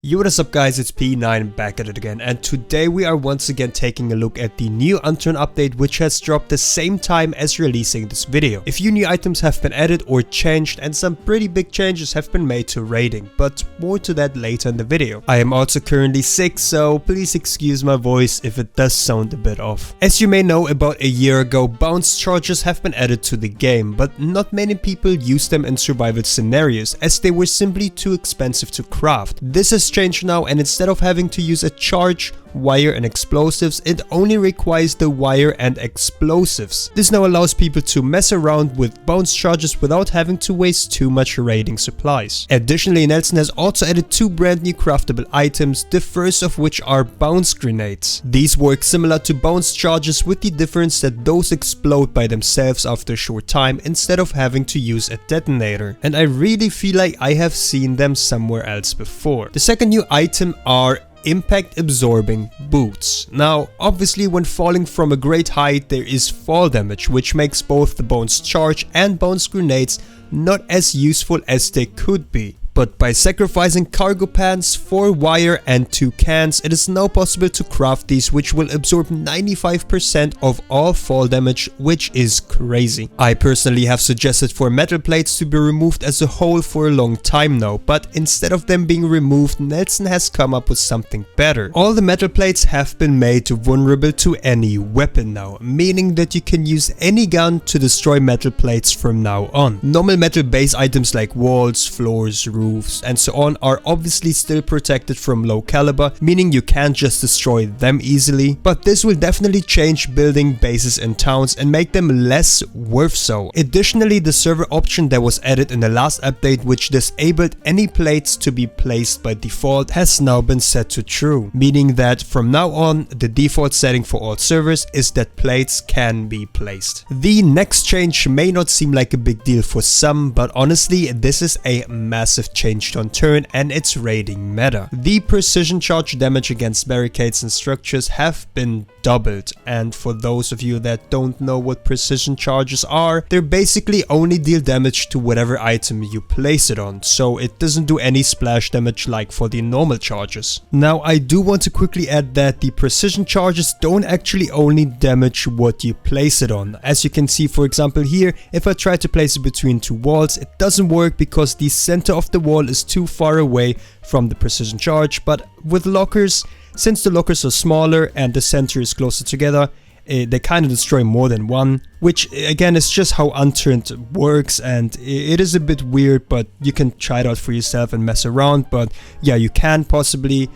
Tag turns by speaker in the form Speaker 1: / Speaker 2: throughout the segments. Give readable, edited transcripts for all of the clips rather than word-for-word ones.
Speaker 1: Yo, what is up guys, it's P9 back at it again, and today we are once again taking a look at the new Unturned update, which has dropped the same time as releasing this video. A few new items have been added or changed, and some pretty big changes have been made to raiding, but more to that later in the video. I am also currently sick, so please excuse my voice if it does sound a bit off. As you may know, about a year ago, bounce charges have been added to the game, but not many people use them in survival scenarios, as they were simply too expensive to craft. This has changed now, and instead of having to use a charge, wire and explosives, it only requires the wire and explosives. This now allows people to mess around with bounce charges without having to waste too much raiding supplies. Additionally, Nelson has also added two brand new craftable items, the first of which are bounce grenades. These work similar to bounce charges, with the difference that those explode by themselves after a short time instead of having to use a detonator, and I really feel like I have seen them somewhere else before. The second new item are impact absorbing boots. Now obviously when falling from a great height there is fall damage, which makes both the bounce charge and bounce grenades not as useful as they could be. But by sacrificing cargo pants, 4 wire and 2 cans, it is now possible to craft these, which will absorb 95% of all fall damage, which is crazy. I personally have suggested for metal plates to be removed as a whole for a long time now, but instead of them being removed, Nelson has come up with something better. All the metal plates have been made vulnerable to any weapon now, meaning that you can use any gun to destroy metal plates from now on. Normal metal base items like walls, floors, roofs, and so on are obviously still protected from low caliber, meaning you can't just destroy them easily, but this will definitely change building bases in towns and make them less worth so. Additionally, the server option that was added in the last update, which disabled any plates to be placed by default, has now been set to true, meaning that from now on the default setting for all servers is that plates can be placed. The next change may not seem like a big deal for some, but honestly this is a massive change to Unturned and its raiding meta. The precision charge damage against barricades and structures have been doubled, and for those of you that don't know what precision charges are, they basically only deal damage to whatever item you place it on, so it doesn't do any splash damage like for the normal charges. Now I do want to quickly add that the precision charges don't actually only damage what you place it on. As you can see, for example here, if I try to place it between two walls, it doesn't work because the center of the wall is too far away from the precision charge. But with lockers, since the lockers are smaller and the center is closer together, they kind of destroy more than one, which again is just how Unturned works, and it is a bit weird, but you can try it out for yourself and mess around. But yeah, you can possibly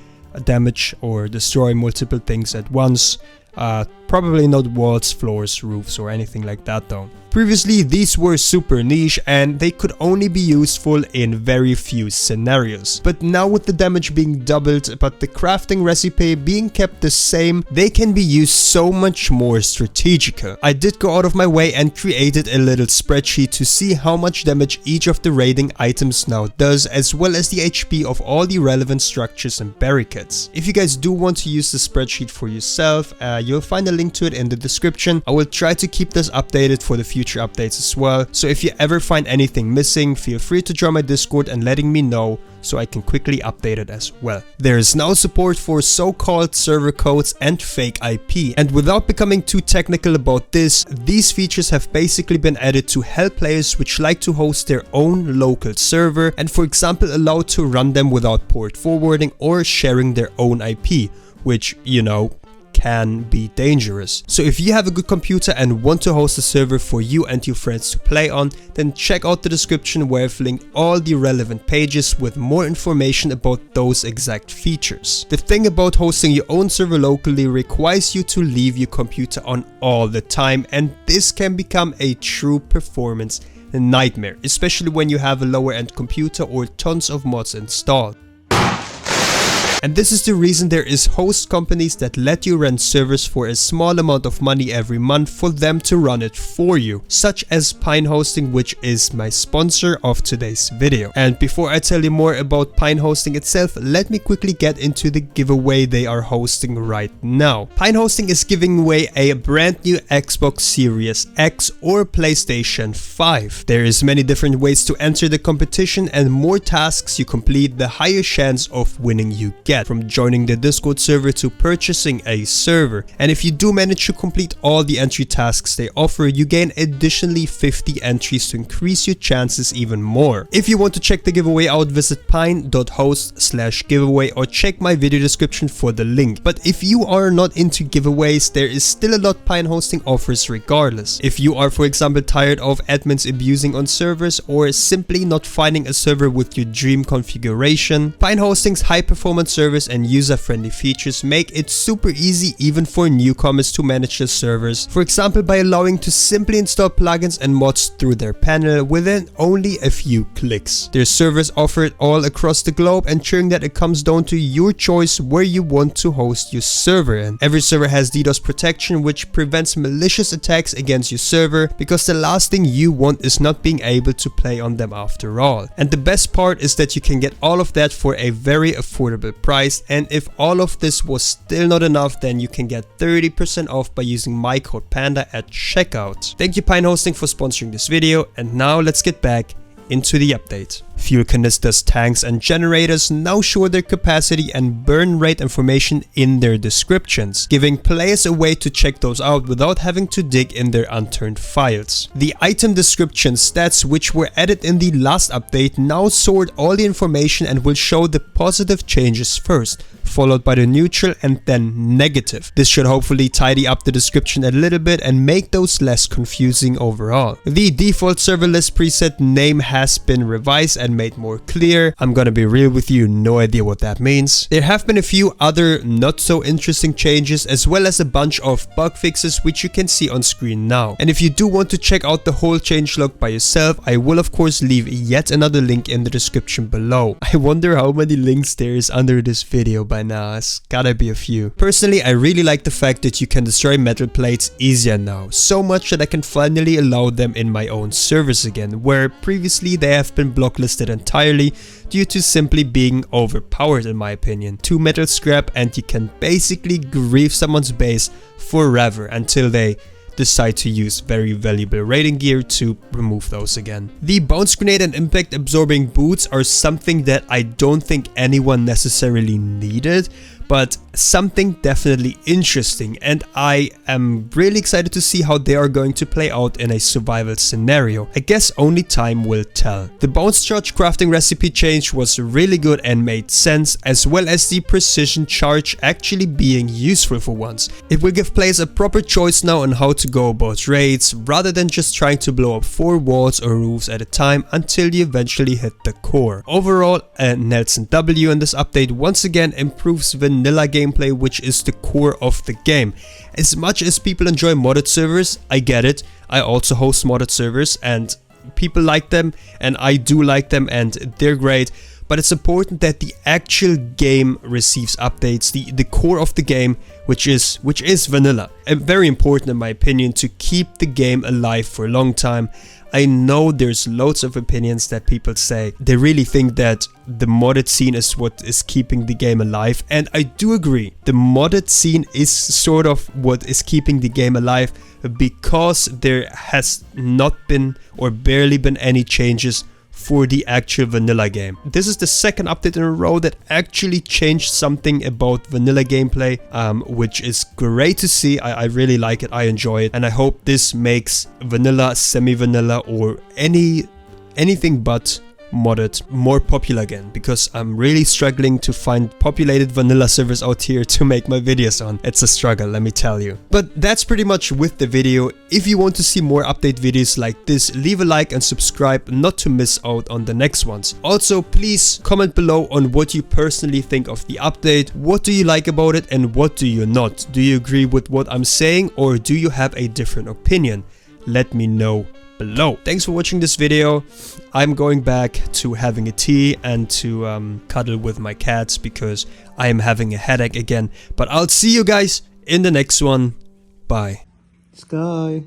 Speaker 1: damage or destroy multiple things at once. Probably not walls, floors, roofs, or anything like that though. Previously these were super niche and they could only be useful in very few scenarios, but now with the damage being doubled but the crafting recipe being kept the same, they can be used so much more strategical. I did go out of my way and created a little spreadsheet to see how much damage each of the raiding items now does, as well as the HP of all the relevant structures and barricades. If you guys do want to use the spreadsheet for yourself, you'll find a link to it in the description. I will try to keep this updated for the future updates as well, so if you ever find anything missing, feel free to join my Discord and letting me know so I can quickly update it as well. There is now support for so-called server codes and fake IP, and without becoming too technical about this, these features have basically been added to help players which like to host their own local server and for example allow to run them without port forwarding or sharing their own IP, which, you know, can be dangerous. So if you have a good computer and want to host a server for you and your friends to play on, then check out the description where I've linked all the relevant pages with more information about those exact features. The thing about hosting your own server locally requires you to leave your computer on all the time, and this can become a true performance nightmare, especially when you have a lower end computer or tons of mods installed. And this is the reason there is host companies that let you rent servers for a small amount of money every month for them to run it for you, such as Pine Hosting, which is my sponsor of today's video. And before I tell you more about Pine Hosting itself, let me quickly get into the giveaway they are hosting right now. Pine Hosting is giving away a brand new Xbox Series X or PlayStation 5. There is many different ways to enter the competition, and more tasks you complete, the higher chance of winning you get, from joining the Discord server to purchasing a server. And if you do manage to complete all the entry tasks they offer, you gain additionally 50 entries to increase your chances even more. If you want to check the giveaway out, visit pine.host/giveaway or check my video description for the link. But if you are not into giveaways, there is still a lot Pine Hosting offers regardless. If you are, for example, tired of admins abusing on servers, or simply not finding a server with your dream configuration, Pine Hosting's high performance service and user-friendly features make it super easy even for newcomers to manage their servers, for example by allowing to simply install plugins and mods through their panel within only a few clicks. Their servers offered all across the globe, ensuring that it comes down to your choice where you want to host your server in. Every server has DDoS protection, which prevents malicious attacks against your server, because the last thing you want is not being able to play on them after all. And the best part is that you can get all of that for a very affordable price, and if all of this was still not enough, then you can get 30% off by using my code PANDA at checkout. Thank you Pine Hosting for sponsoring this video, and now let's get back into the update. Fuel canisters, tanks and generators now show their capacity and burn rate information in their descriptions, giving players a way to check those out without having to dig in their unturned files. The item description stats, which were added in the last update, now sort all the information and will show the positive changes first, followed by the neutral and then negative. This should hopefully tidy up the description a little bit and make those less confusing overall. The default server list preset name has been revised and made more clear. I'm gonna be real with you, no idea what that means. There have been a few other not so interesting changes, as well as a bunch of bug fixes which you can see on screen now. And if you do want to check out the whole changelog by yourself, I will of course leave yet another link in the description below. I wonder how many links there is under this video by now. It's gotta be a few. Personally, I really like the fact that you can destroy metal plates easier now, so much that I can finally allow them in my own servers again, where previously they have been blocklisted entirely due to simply being overpowered in my opinion. 2 metal scrap and you can basically grief someone's base forever until they decide to use very valuable raiding gear to remove those again. The bounce grenade and impact absorbing boots are something that I don't think anyone necessarily needed, but something definitely interesting, and I am really excited to see how they are going to play out in a survival scenario. I guess only time will tell. The bounce charge crafting recipe change was really good and made sense, as well as the precision charge actually being useful for once. It will give players a proper choice now on how to go about raids, rather than just trying to blow up 4 walls or roofs at a time until you eventually hit the core. Overall, Nelson W in this update once again improves vanilla gameplay, which is the core of the game. As much as people enjoy modded servers, I get it. I also host modded servers and people like them, and I do like them, and they're great. But it's important that the actual game receives updates, the core of the game, which is vanilla. And very important in my opinion to keep the game alive for a long time. I know there's loads of opinions that people say they really think that the modded scene is what is keeping the game alive, and I do agree. The modded scene is sort of what is keeping the game alive, because there has not been or barely been any changes for the actual vanilla game. This is the second update in a row that actually changed something about vanilla gameplay, which is great to see. I really like it, I enjoy it, and I hope this makes vanilla, semi-vanilla, or anything but modded more popular again, because I'm really struggling to find populated vanilla servers out here to make my videos on. It's a struggle, let me tell you. But that's pretty much with the video. If you want to see more update videos like this, leave a like and subscribe not to miss out on the next ones. Also, please comment below on what you personally think of the update. What do you like about it and what do you not? Do you agree with what I'm saying, or do you have a different opinion? Let me know below. Thanks for watching this video. I'm going back to having a tea and to cuddle with my cats because I am having a headache again. But I'll see you guys in the next one. Bye. Sky.